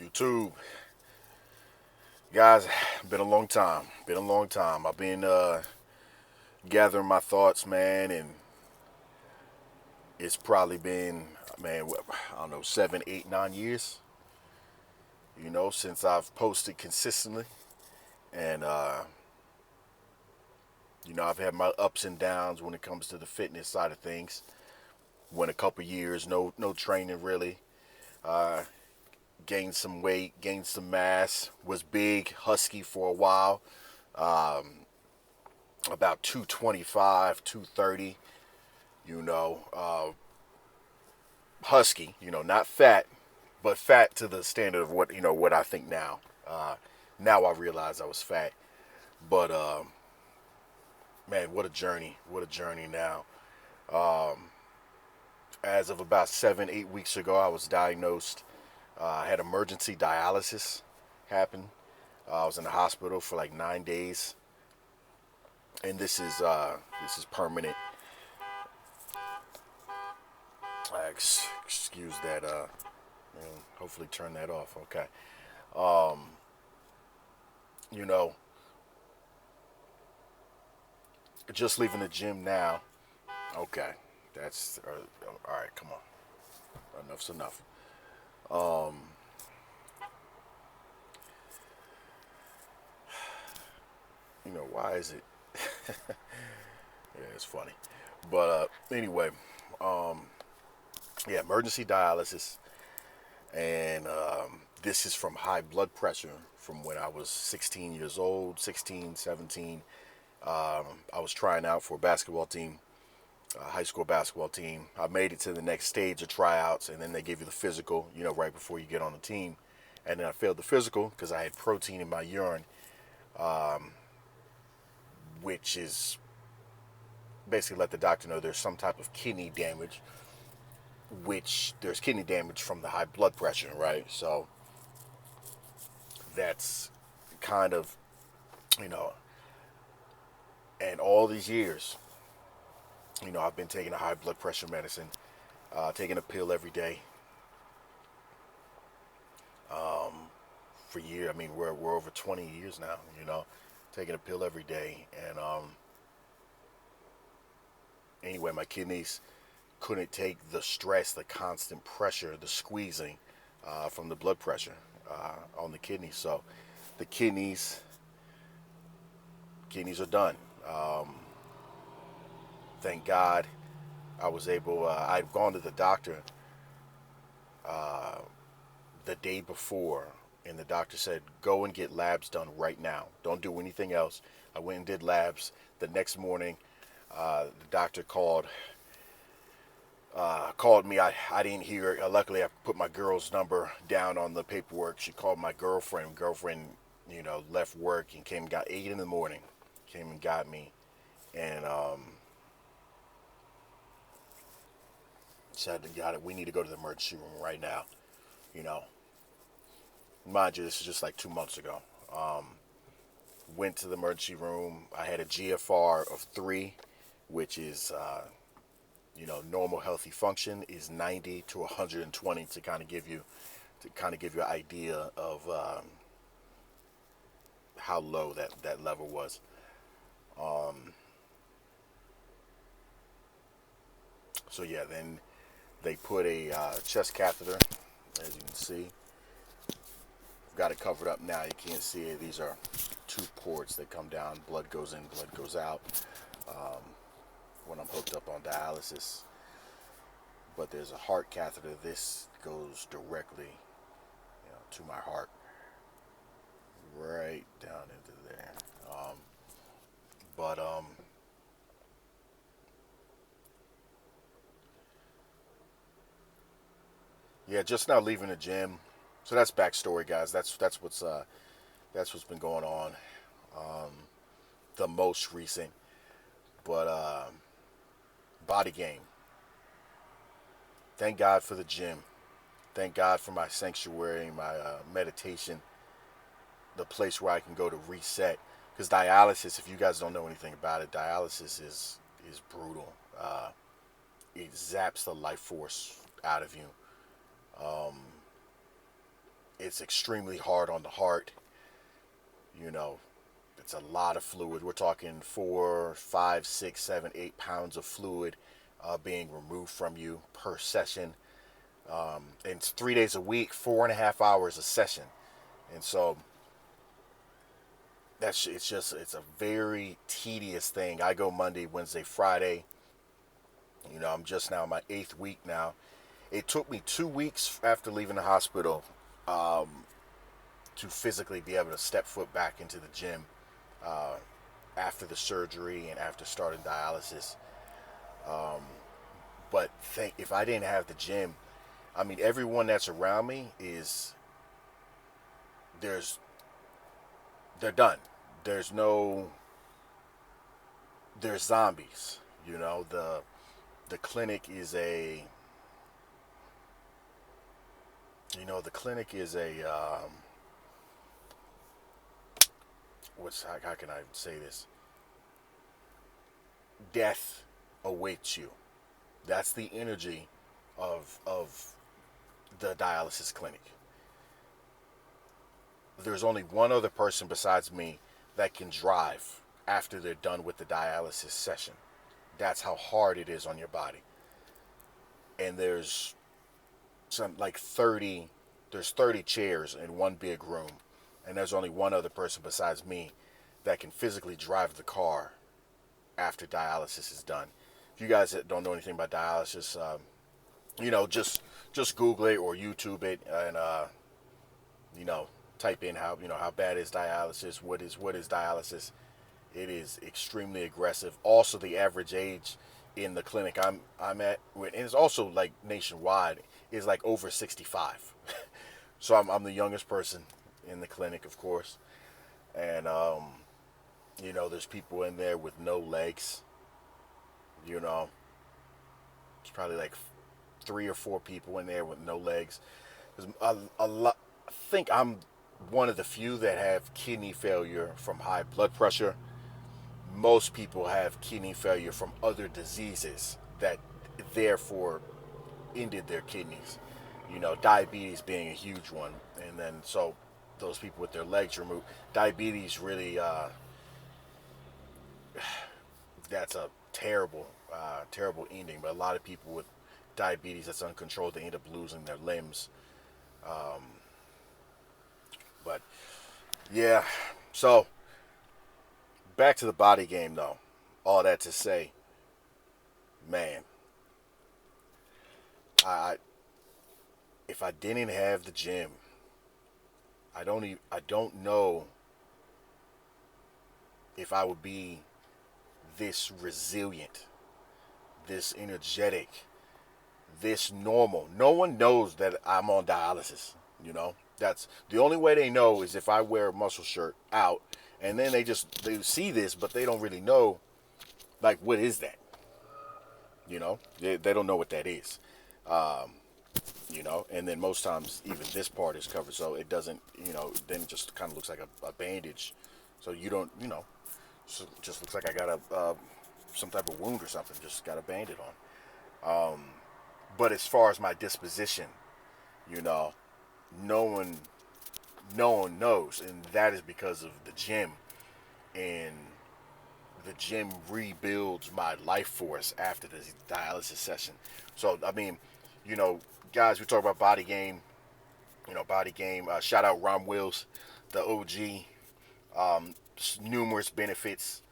YouTube, guys, been a long time. Been a long time. I've been gathering my thoughts, man, and it's probably been, man, I don't know, 7, 8, 9 years. Since I've posted consistently, and I've had my ups and downs when it comes to the fitness side of things. Went a couple years, no training really. Uh, Gained some weight, gained some mass. Was big, husky for a while. About 225, 230. You know, husky. Not fat, but fat to the standard of what I think now. Now I realize I was fat, but man, what a journey! What a journey now. As of about 7, 8 weeks ago, I was diagnosed. I had emergency dialysis happen. I was in the hospital for like 9 days, and this is permanent. Excuse that. Hopefully turn that off. Okay. You know, just leaving the gym now. Okay, that's all right. Come on, enough's enough. Um, why is it? Yeah, it's funny, but anyway, um, yeah, emergency dialysis, and this is from high blood pressure from when I was 16 years old, 16, 17. I was trying out for a basketball team, a high school basketball team. I made it to the next stage of tryouts, and then they give you the physical, right before you get on the team. And then I failed the physical because I had protein in my urine, which is basically let the doctor know there's some type of kidney damage, which there's kidney damage from the high blood pressure, right? So that's kind of, you know, and all these years, I've been taking a high blood pressure medicine, taking a pill every day for years. I mean, we're over 20 years now, taking a pill every day. And anyway, my kidneys couldn't take the stress, the constant pressure, the squeezing from the blood pressure on the kidneys. So the kidneys are done. Thank God I was able. I'd gone to the doctor the day before, and the doctor said, "Go and get labs done right now. Don't do anything else." I went and did labs. The next morning, the doctor called me. I didn't hear it. Luckily, I put my girl's number down on the paperwork. She called my girlfriend. Girlfriend, left work and came and got 8 in the morning. Came and got me, and said, "Got it. We need to go to the emergency room right now." You know, Mind you, this is just like 2 months ago. Went to the emergency room. I had a GFR of 3, which is normal healthy function is 90 to 120 to kind of give you an idea of how low that level was. So yeah, then they put a chest catheter, as you can see. Got it covered up now. You can't see it. These are 2 ports that come down. Blood goes in, blood goes out when I'm hooked up on dialysis. But there's a heart catheter. This goes directly, to my heart, right down into there. But yeah, just now leaving the gym. So that's backstory, guys. That's what's been going on. The most recent, but Bodygame. Thank God for the gym. Thank God for my sanctuary, my meditation, the place where I can go to reset. Because dialysis, if you guys don't know anything about it, dialysis is brutal. It zaps the life force out of you. it's extremely hard on the heart. You know, it's a lot of fluid. We're talking 4, 5, 6, 7, 8 pounds of fluid being removed from you per session. And it's 3 days a week, 4.5 hours a session. And so it's a very tedious thing. I go Monday, Wednesday, Friday. I'm just now in my 8th week now. It took me 2 weeks after leaving the hospital to physically be able to step foot back into the gym after the surgery and after starting dialysis. But if I didn't have the gym, I mean, everyone that's around me they're done. They're zombies. The clinic is a how can I say this? Death awaits you. That's the energy of the dialysis clinic. There's only one other person besides me that can drive after they're done with the dialysis session. That's how hard it is on your body. And there's 30 chairs in one big room, and there's only one other person besides me that can physically drive the car after dialysis is done. If you guys that don't know anything about dialysis, just Google it or YouTube it, and type in how bad is dialysis, what is dialysis. It is extremely aggressive. Also, the average age in the clinic I'm at, and it's also like nationwide, is like over 65. So I'm the youngest person in the clinic, of course, and there's people in there with no legs. It's probably like 3 or 4 people in there with no legs. There's a lot. I think I'm one of the few that have kidney failure from high blood pressure. Most people have kidney failure from other diseases that therefore ended their kidneys. Diabetes being a huge one. And then so those people with their legs removed, diabetes really, that's a terrible ending. But a lot of people with diabetes that's uncontrolled, they end up losing their limbs. But yeah, so back to the body game though. All that to say, man, if I didn't have the gym, I don't know if I would be this resilient, this energetic, this normal. No one knows that I'm on dialysis. That's the only way they know, is if I wear a muscle shirt out, and then they see this, but they don't really know, like, what is that? They don't know what that is. And then most times even this part is covered, so it doesn't, then it just kind of looks like a bandage. So you don't, so it just looks like I got some type of wound or something, just got a band-aid on. But as far as my disposition, no one knows, and that is because of the gym. And the gym rebuilds my life force after the dialysis session. So I mean, guys, we talk about Bodygame. Bodygame. Shout out Ron Wills, the OG. Numerous benefits,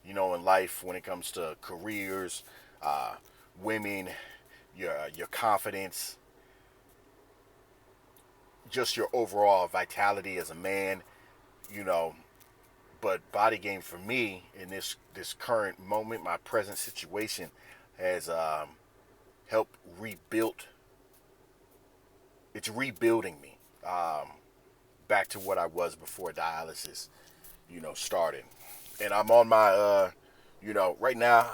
in life when it comes to careers, women, your confidence, just your overall vitality as a man, But Bodygame for me in this current moment, my present situation, has helped rebuild. It's rebuilding me back to what I was before dialysis, started. And I'm on my, right now,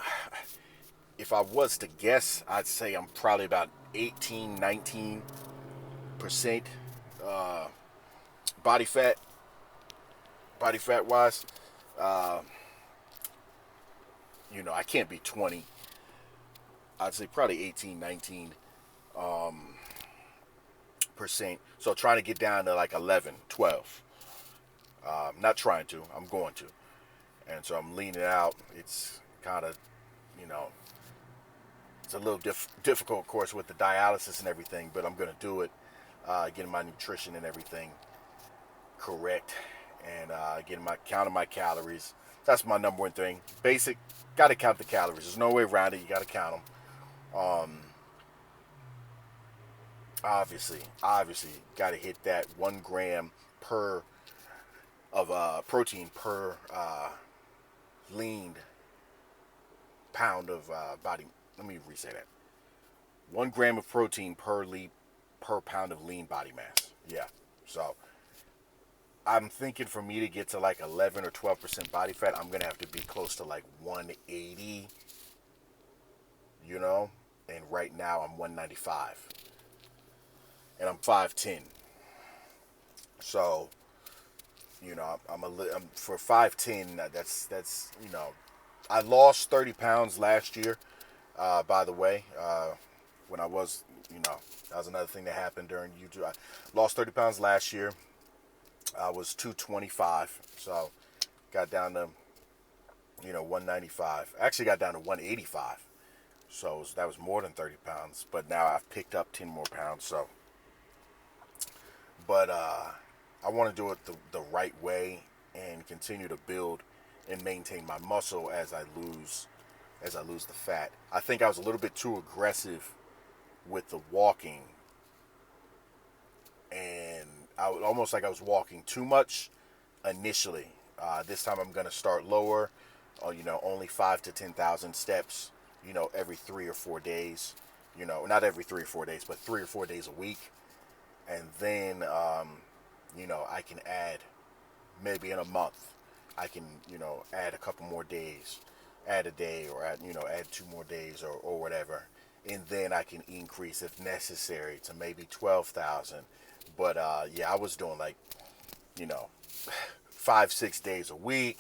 if I was to guess, I'd say I'm probably about 18, 19% body fat wise. I can't be 20. I'd say probably 18, 19% So trying to get down to like 11, 12. Not trying to, I'm going to. And so I'm leaning out. It's kind of, you know, it's a little difficult, of course, with the dialysis and everything, but I'm going to do it. Getting my nutrition and everything correct, and counting my calories. That's my number one thing. Basic, got to count the calories. There's no way around it. You got to count them. Obviously, got to hit that 1 gram per of protein per lean pound of body. Let me re-say that. 1 gram of protein per pound of lean body mass. Yeah. So I'm thinking for me to get to like 11 or 12% body fat, I'm gonna have to be close to like 180. You know, and right now I'm 195, and I'm 5'10". So, you know, I'm for 5'10". That's you know, I lost 30 pounds last year. By the way, when I was, you know, that was another thing that happened during YouTube. I lost 30 pounds last year. I was 225, so got down to, you know, 195. I actually got down to 185, so that was more than 30 pounds. But now I've picked up 10 more pounds. So, but I want to do it the right way and continue to build and maintain my muscle as I lose the fat. I think I was a little bit too aggressive with the walking, and I was almost like I was walking too much initially. This time I'm gonna start lower, you know, only 5 to 10,000 steps, you know, every 3 or 4 days. You know, not every 3 or 4 days, but 3 or 4 days a week, and then you know, I can add maybe in a month. I can, you know, add a couple more days, add a day, or add 2 more days, or whatever, and then I can increase if necessary to maybe 12,000. But yeah, I was doing like, you know, 5-6 days a week,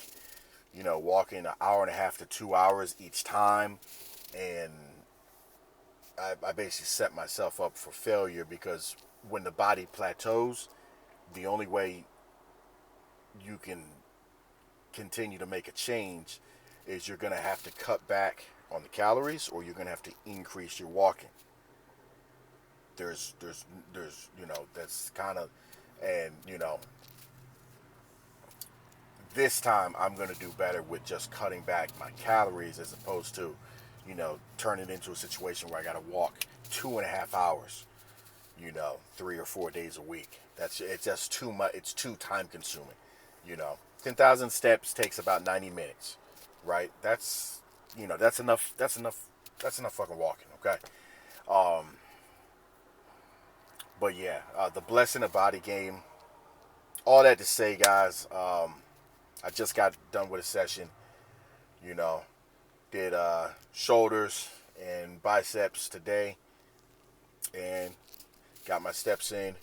you know, walking an hour and a half to 2 hours each time, and I basically set myself up for failure, because when the body plateaus, the only way you can continue to make a change is you're going to have to cut back on the calories, or you're going to have to increase your walking. There's you know, that's kind of, and you know, this time I'm going to do better with just cutting back my calories, as opposed to, you know, turning it into a situation where I got to walk 2.5 hours, you know, 3 or 4 days a week. It's just too much. It's too time consuming. You know, 10,000 steps takes about 90 minutes, right? That's, you know, that's enough. That's enough fucking walking. Okay. But yeah, the blessing of Bodygame. All that to say, guys. I just got done with a session. You know, did shoulders and biceps today, and got my steps in.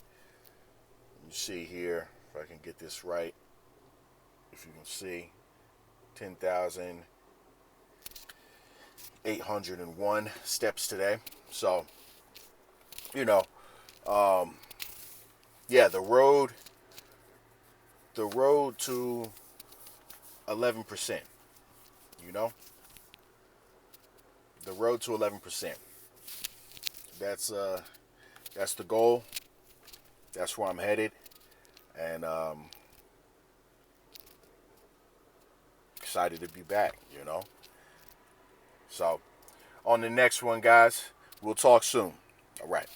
You see here, if I can get this right, if you can see, 10,801 steps today. So, you know, yeah, the road to 11%, you know, the road to 11%. That's the goal. That's where I'm headed, and excited to be back, you know. So, on the next one, guys, we'll talk soon. All right.